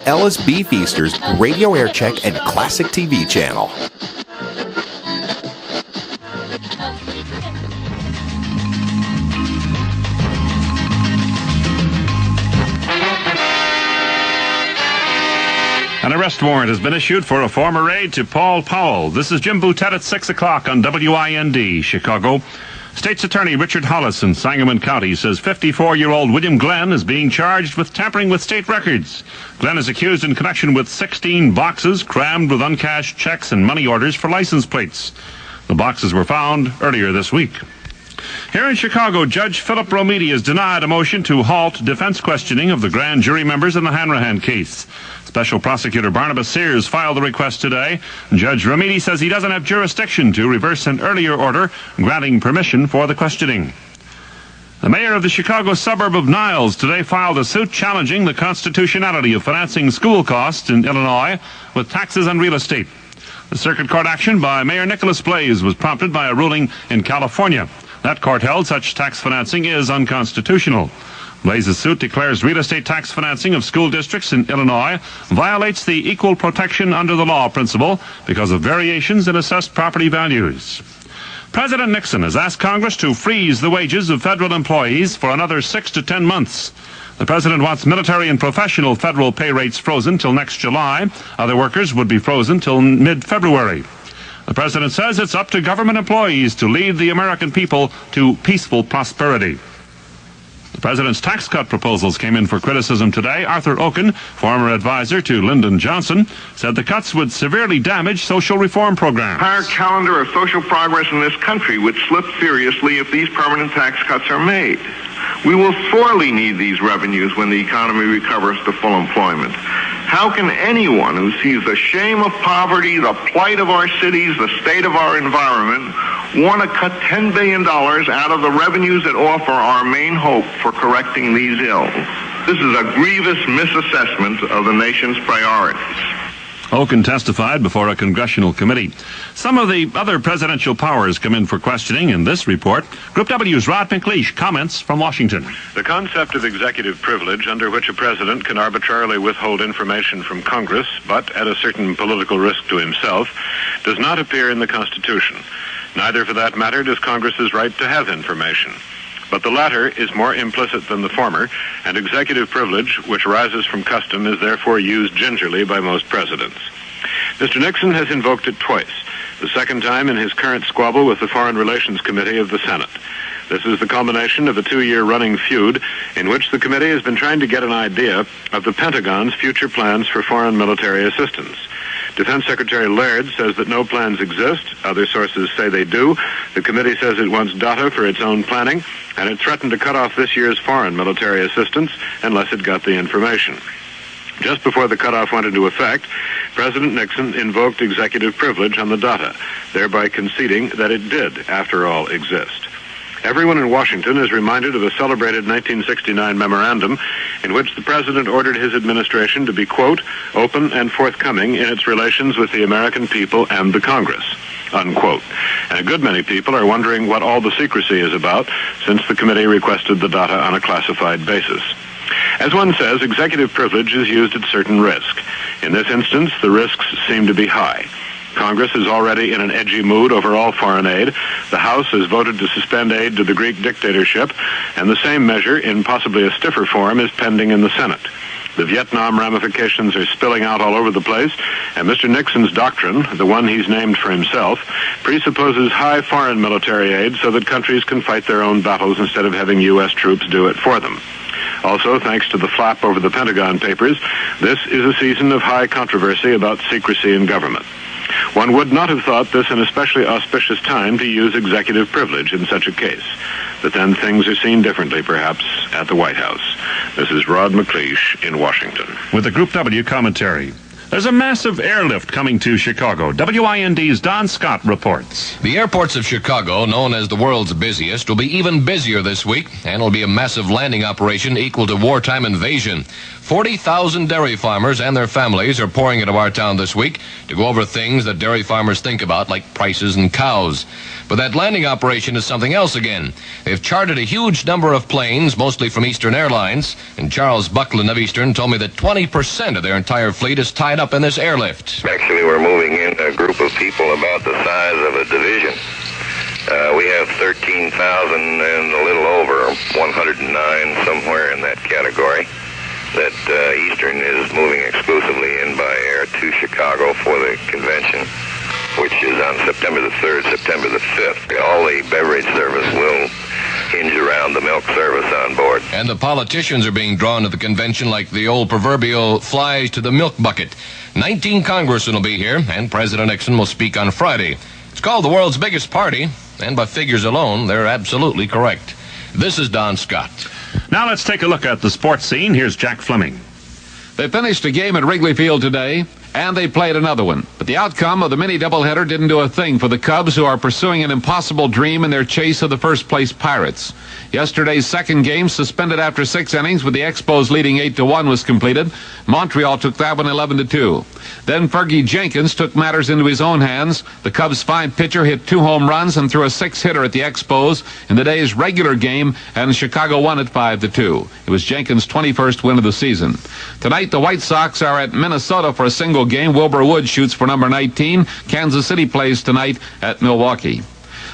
Ellis Beefeaster's Radio Aircheck and Classic TV channel. An arrest warrant has been issued for a former aide to Paul Powell. This is Jim Boutet at 6 o'clock on WIND, Chicago. State's Attorney Richard Hollis in Sangamon County says 54-year-old William Glenn is being charged with tampering with state records. Glenn is accused in connection with 16 boxes crammed with uncashed checks and money orders for license plates. The boxes were found earlier this week. Here in Chicago, Judge Philip Romiti has denied a motion to halt defense questioning of the grand jury members in the Hanrahan case. Special Prosecutor Barnabas Sears filed the request today. Judge Romiti says he doesn't have jurisdiction to reverse an earlier order granting permission for the questioning. The mayor of the Chicago suburb of Niles today filed a suit challenging the constitutionality of financing school costs in Illinois with taxes on real estate. The circuit court action by Mayor Nicholas Blaze was prompted by a ruling in California. That court held such tax financing is unconstitutional. Blaze's suit declares real estate tax financing of school districts in Illinois violates the equal protection under the law principle because of variations in assessed property values. President Nixon has asked Congress to freeze the wages of federal employees for another 6 to 10 months. The president wants military and professional federal pay rates frozen till next July. Other workers would be frozen till mid-February. The president says it's up to government employees to lead the American people to peaceful prosperity. The president's tax cut proposals came in for criticism today. Arthur Okun, former advisor to Lyndon Johnson, said the cuts would severely damage social reform programs. The entire calendar of social progress in this country would slip seriously if these permanent tax cuts are made. We will sorely need these revenues when the economy recovers to full employment. How can anyone who sees the shame of poverty, the plight of our cities, the state of our environment, want to cut $10 billion out of the revenues that offer our main hope for correcting these ills? This is a grievous misassessment of the nation's priorities. Okun testified before a congressional committee. Some of the other presidential powers come in for questioning in this report. Group W's Rod McLeish comments from Washington. The concept of executive privilege, under which a president can arbitrarily withhold information from Congress, but at a certain political risk to himself, does not appear in the Constitution. Neither, for that matter, does Congress's right to have information. But the latter is more implicit than the former, and executive privilege, which arises from custom, is therefore used gingerly by most presidents. Mr. Nixon has invoked it twice, the second time in his current squabble with the Foreign Relations Committee of the Senate. This is the culmination of a 2-year running feud in which the committee has been trying to get an idea of the Pentagon's future plans for foreign military assistance. Defense Secretary Laird says that no plans exist. Other sources say they do. The committee says it wants data for its own planning, and it threatened to cut off this year's foreign military assistance unless it got the information. Just before the cutoff went into effect, President Nixon invoked executive privilege on the data, thereby conceding that it did, after all, exist. Everyone in Washington is reminded of a celebrated 1969 memorandum in which the president ordered his administration to be, quote, open and forthcoming in its relations with the American people and the Congress, unquote. And a good many people are wondering what all the secrecy is about since the committee requested the data on a classified basis. As one says, executive privilege is used at certain risk. In this instance, the risks seem to be high. Congress is already in an edgy mood over all foreign aid. The House has voted to suspend aid to the Greek dictatorship, and the same measure, in possibly a stiffer form, is pending in the Senate. The Vietnam ramifications are spilling out all over the place, and Mr. Nixon's doctrine, the one he's named for himself, presupposes high foreign military aid so that countries can fight their own battles instead of having U.S. troops do it for them. Also, thanks to the flap over the Pentagon Papers, this is a season of high controversy about secrecy in government. One would not have thought this an especially auspicious time to use executive privilege in such a case. But then things are seen differently, perhaps, at the White House. This is Rod McLeish in Washington. With the Group W commentary. There's a massive airlift coming to Chicago. WIND's Don Scott reports. The airports of Chicago, known as the world's busiest, will be even busier this week, and will be a massive landing operation equal to wartime invasion. 40,000 dairy farmers and their families are pouring into our town this week to go over things that dairy farmers think about, like prices and cows. But that landing operation is something else again. They've chartered a huge number of planes, mostly from Eastern Airlines, and Charles Buckland of Eastern told me that 20% of their entire fleet is tied up in this airlift. Actually, we're moving in a group of people about the size of a division. We have 13,000 and a little over, 109, somewhere in that category, that Eastern is moving exclusively in by air to Chicago for the convention, which is on September the 3rd, September the 5th. All the beverage service will hinge around the milk service on board. And the politicians are being drawn to the convention like the old proverbial flies to the milk bucket. 19 congressmen will be here, and President Nixon will speak on Friday. It's called the world's biggest party, and by figures alone, they're absolutely correct. This is Don Scott. Now let's take a look at the sports scene. Here's Jack Fleming. They finished a game at Wrigley Field today, and they played another one. But the outcome of the mini doubleheader didn't do a thing for the Cubs, who are pursuing an impossible dream in their chase of the first-place Pirates. Yesterday's second game, suspended after 6 innings with the Expos leading 8-1, was completed. Montreal took that one 11-2. Then Fergie Jenkins took matters into his own hands. The Cubs' fine pitcher hit 2 home runs and threw a 6-hitter at the Expos in the day's regular game, and Chicago won it 5-2. It was Jenkins' 21st win of the season. Tonight, the White Sox are at Minnesota for a single game. Wilbur Wood shoots for number 19. Kansas City plays tonight at Milwaukee.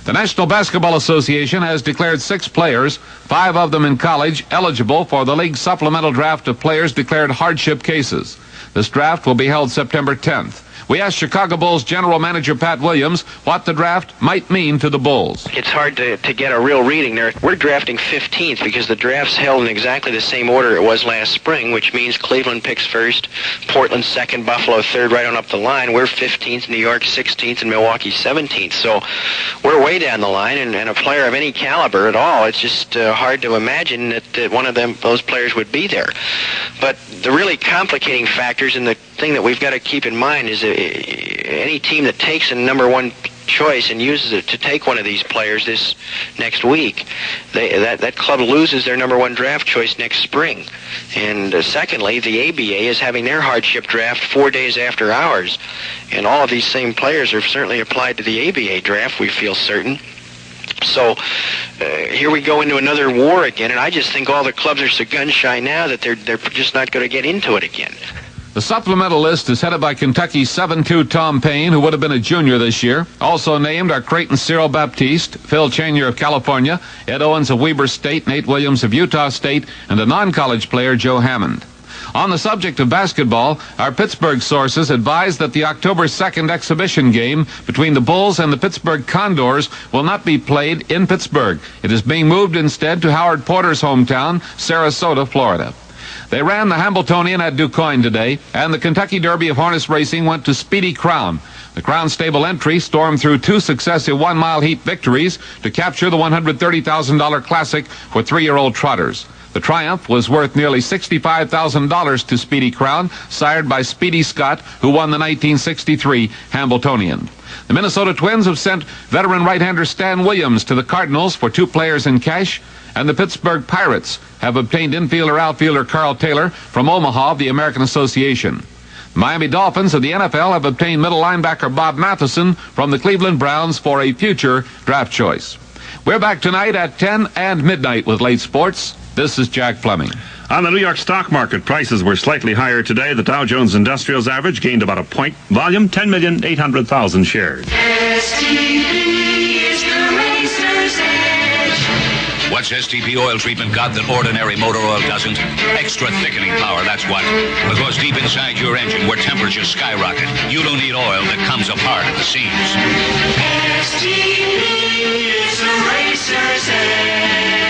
The National Basketball Association has declared 6 players, 5 of them in college, eligible for the league's supplemental draft of players declared hardship cases. This draft will be held September 10th. We asked Chicago Bulls general manager Pat Williams what the draft might mean to the Bulls. It's hard to get a real reading there. We're drafting 15th because the draft's held in exactly the same order it was last spring, which means Cleveland picks first, Portland second, Buffalo third, right on up the line. We're 15th, New York 16th, and Milwaukee 17th. So we're way down the line, and a player of any caliber at all, it's just hard to imagine that one of those players would be there. But the really complicating factors, and the thing that we've got to keep in mind, is any team that takes a number 1 choice and uses it to take one of these players this next week, that club loses their number 1 draft choice next spring. And secondly, the ABA is having their hardship draft 4 days after ours, and all of these same players are certainly applied to the ABA draft, we feel certain. So here we go into another war again, and I just think all the clubs are so gun-shy now that they're just not going to get into it again. The supplemental list is headed by Kentucky's 7'2" Tom Payne, who would have been a junior this year. Also named are Creighton's Cyril Baptiste, Phil Chenier of California, Ed Owens of Weber State, Nate Williams of Utah State, and a non-college player, Joe Hammond. On the subject of basketball, our Pittsburgh sources advise that the October 2nd exhibition game between the Bulls and the Pittsburgh Condors will not be played in Pittsburgh. It is being moved instead to Howard Porter's hometown, Sarasota, Florida. They ran the Hambletonian at DuQuoin today, and the Kentucky Derby of Harness Racing went to Speedy Crown. The Crown Stable entry stormed through 2 successive 1-mile heat victories to capture the $130,000 classic for 3-year-old trotters. The triumph was worth nearly $65,000 to Speedy Crown, sired by Speedy Scott, who won the 1963 Hambletonian. The Minnesota Twins have sent veteran right-hander Stan Williams to the Cardinals for 2 players in cash, and the Pittsburgh Pirates have obtained infielder-outfielder Carl Taylor from Omaha of the American Association. The Miami Dolphins of the NFL have obtained middle linebacker Bob Matheson from the Cleveland Browns for a future draft choice. We're back tonight at 10 and midnight with Late Sports. This is Jack Fleming. On the New York stock market, prices were slightly higher today. The Dow Jones Industrials average gained about a point. Volume, 10,800,000 shares. STP is the racer's edge. What's STP oil treatment got that ordinary motor oil doesn't? Extra thickening power, that's what. Because deep inside your engine, where temperatures skyrocket, you don't need oil that comes apart at the seams. STP is the racer's edge.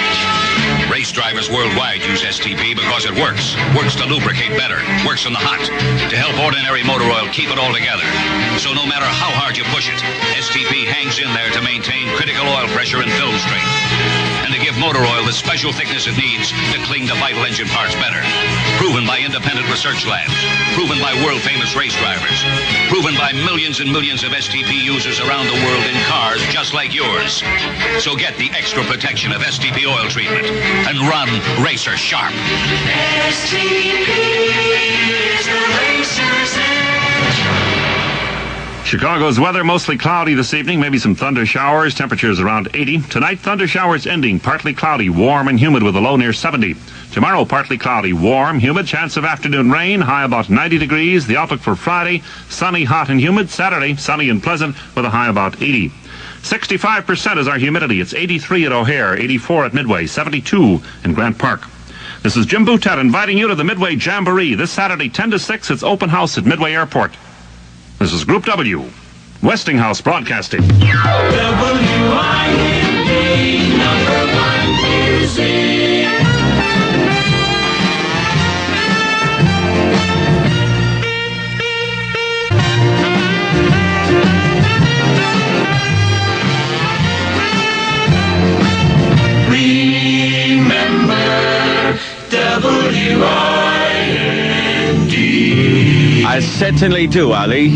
Race drivers worldwide use STP because it works. Works to lubricate better. Works in the hot. To help ordinary motor oil keep it all together. So no matter how hard you push it, STP hangs in there to maintain critical oil pressure and film strength. and to give motor oil the special thickness it needs to cling to vital engine parts better. Proven by independent research labs. Proven by world-famous race drivers. Proven by millions and millions of STP users around the world in cars just like yours. So get the extra protection of STP oil treatment and run racer sharp. STP is the racer's edge. Chicago's weather mostly cloudy this evening, maybe some thunder showers, temperatures around 80. Tonight, thunder showers ending, partly cloudy, warm and humid with a low near 70. Tomorrow, partly cloudy, warm, humid, chance of afternoon rain, high about 90 degrees. The outlook for Friday, sunny, hot and humid. Saturday, sunny and pleasant with a high about 80. 65% is our humidity. It's 83 at O'Hare, 84 at Midway, 72 in Grant Park. This is Jim Boutet inviting you to the Midway Jamboree. This Saturday, 10 to 6, it's open house at Midway Airport. This is Group W, Westinghouse Broadcasting. WIND, number one music. Remember WIND. I certainly do, Ali.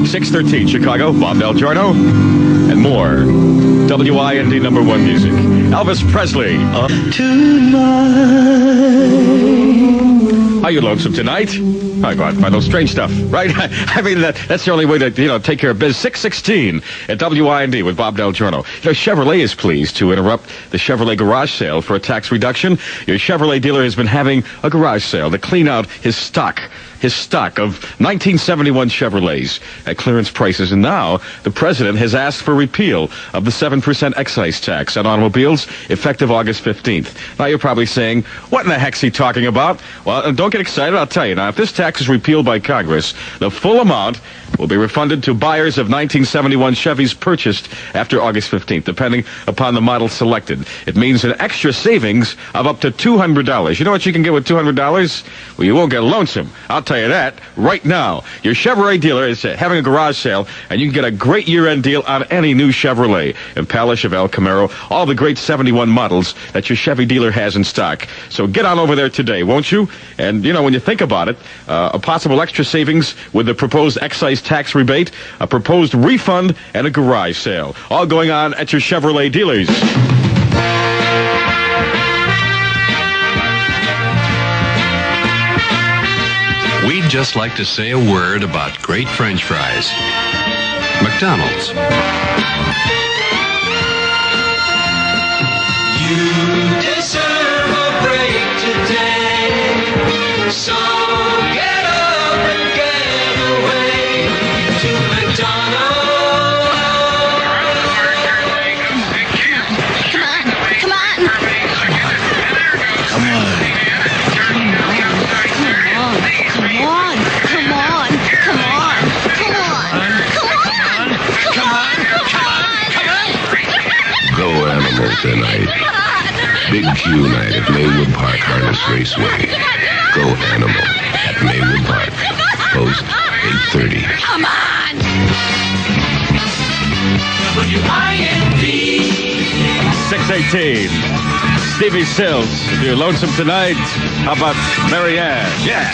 613 Chicago, Bob Del Giorno, and more. WIND number one music. Elvis Presley. Tonight. Are you lonesome tonight? I go out and find those strange stuff, right? I mean, that's the only way to, take care of biz. 616 at WIND with Bob Del Giorno. Chevrolet is pleased to interrupt the Chevrolet garage sale for a tax reduction. Your Chevrolet dealer has been having a garage sale to clean out his stock of 1971 Chevrolets at clearance prices. And now the president has asked for repeal of the 7% excise tax on automobiles effective August 15th. Now you're probably saying, what in the heck's he talking about? Well, don't get excited. I'll tell you. Now, if this tax is repealed by Congress, the full amount will be refunded to buyers of 1971 Chevys purchased after August 15th, depending upon the model selected. It means an extra savings of up to $200. You know what you can get with $200? Well, you won't get lonesome. I'll tell you that right now. Your Chevrolet dealer is having a garage sale, and you can get a great year-end deal on any new Chevrolet, Impala, Chevelle, Camaro, all the great 71 models that your Chevy dealer has in stock. So get on over there today, won't you? And, when you think about it, a possible extra savings with the proposed excise tax rebate, a proposed refund, and a garage sale. All going on at your Chevrolet dealers. We'd just like to say a word about great French fries. McDonald's. You deserve a break today, so get up and get away to McDonald's. Come on. Go Animal tonight. Big Q night at Maywood Park Harness Raceway. Go Animal at Maywood Park. Post 8:30. Come on! WIND. 618. Stevie Sills. If you're lonesome tonight, how about Marianne? Yeah.